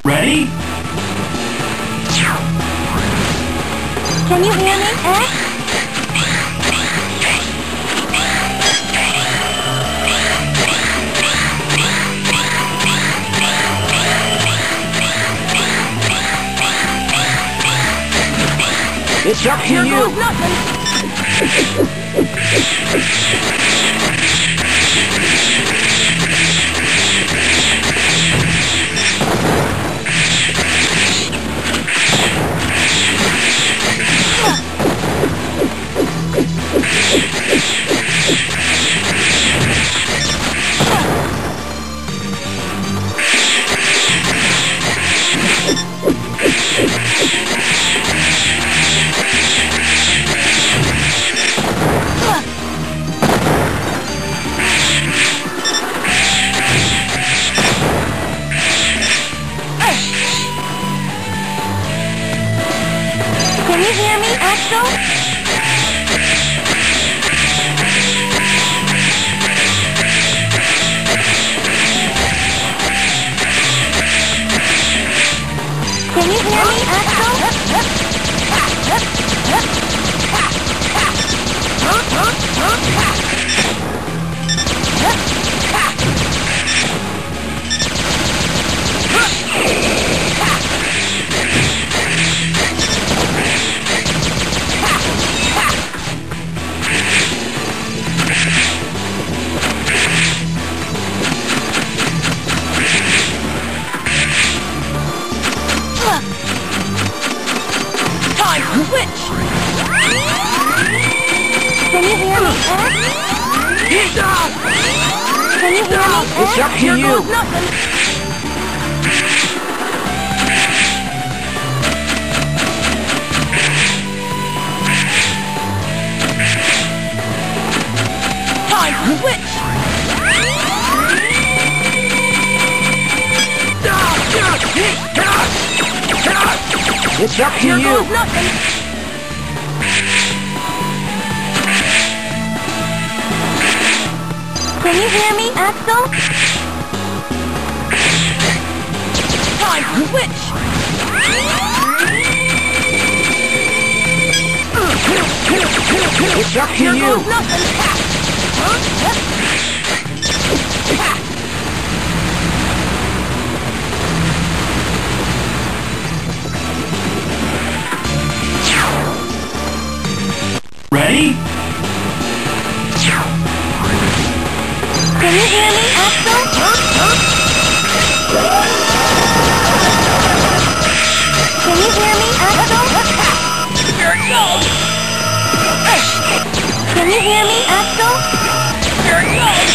Ready? Can you hear me, X? It's up to you. Here goes nothing. Can you hear me, Axel? Can you hear me, Axel? Time to switch! Can you hear me, X? He's down! Can you hear me, X? It's up to Here you. goes nothing. Time to switch! It's up to Here you. goes nothing. Can you hear me, Axel? Time to switch! It's up to Here you. goes nothing. Ready? Can you hear me, Axel? Can you hear me, Axel? Here it goes. Can you hear me, Axel? Here it goes.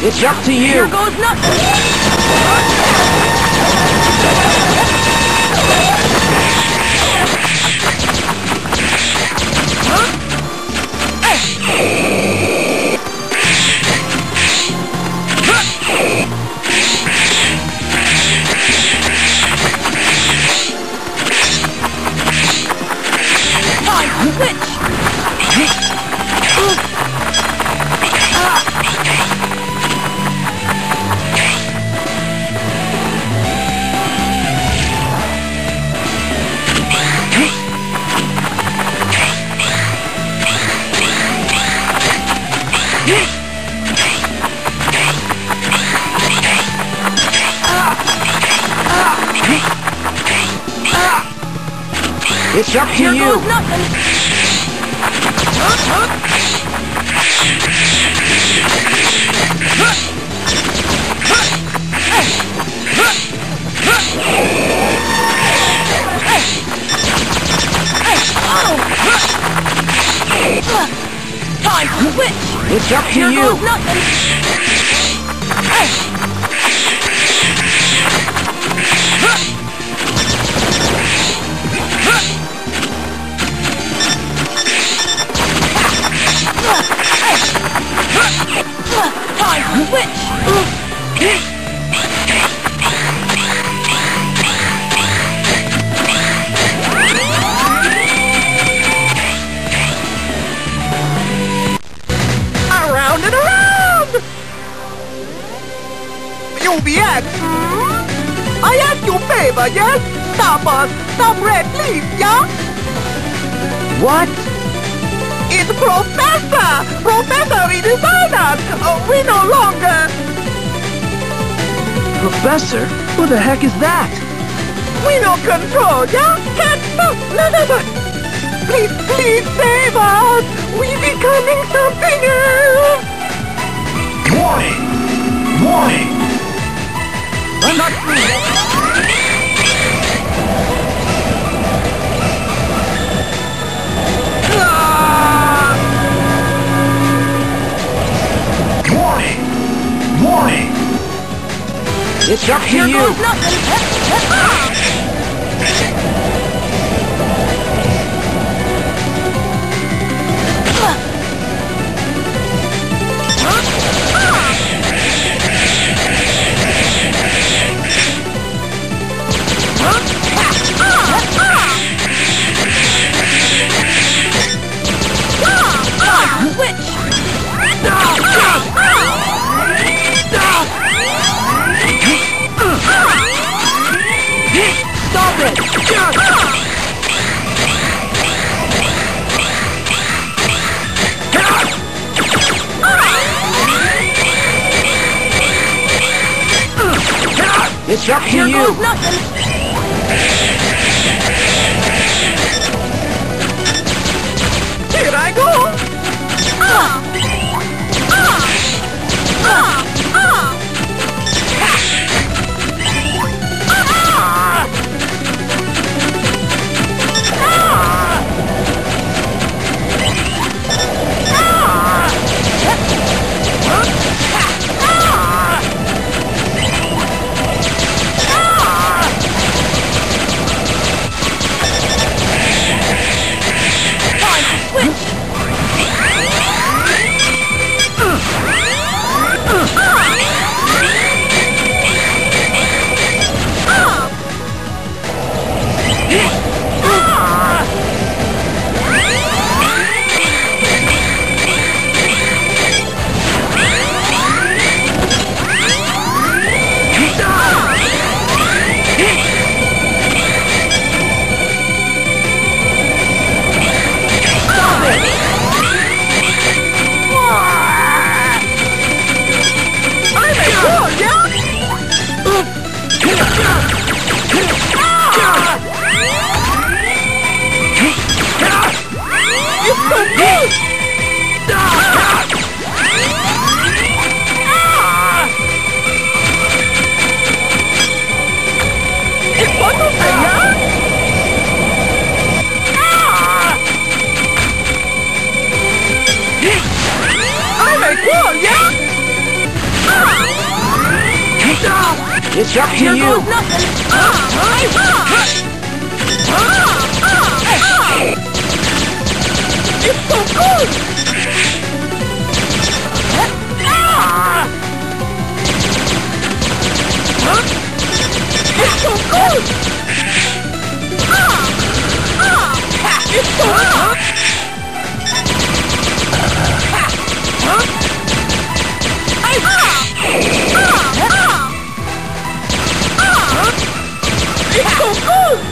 It's up to you. Here goes nothing. It's up to Here you. goes nothing. Time to switch. It's up to Here you. goes nothing. Time to switch. Around and around! You bien? I ask you favor, yes? Stop red, please, yeah? What? It's Professor redesigned! We no longer... Professor? Who the heck is that? We no control, yeah? Can't stop, no. Please save us! We becoming something else! Warning! Warning! I'm not free. Warning! Warning! It's up to Here you. goes nothing. Stop it! It's up to Here you. goes nothing. Here I go! It's up to Here you. goes nothing. It's so good! It's so good! It's so good! It's so good!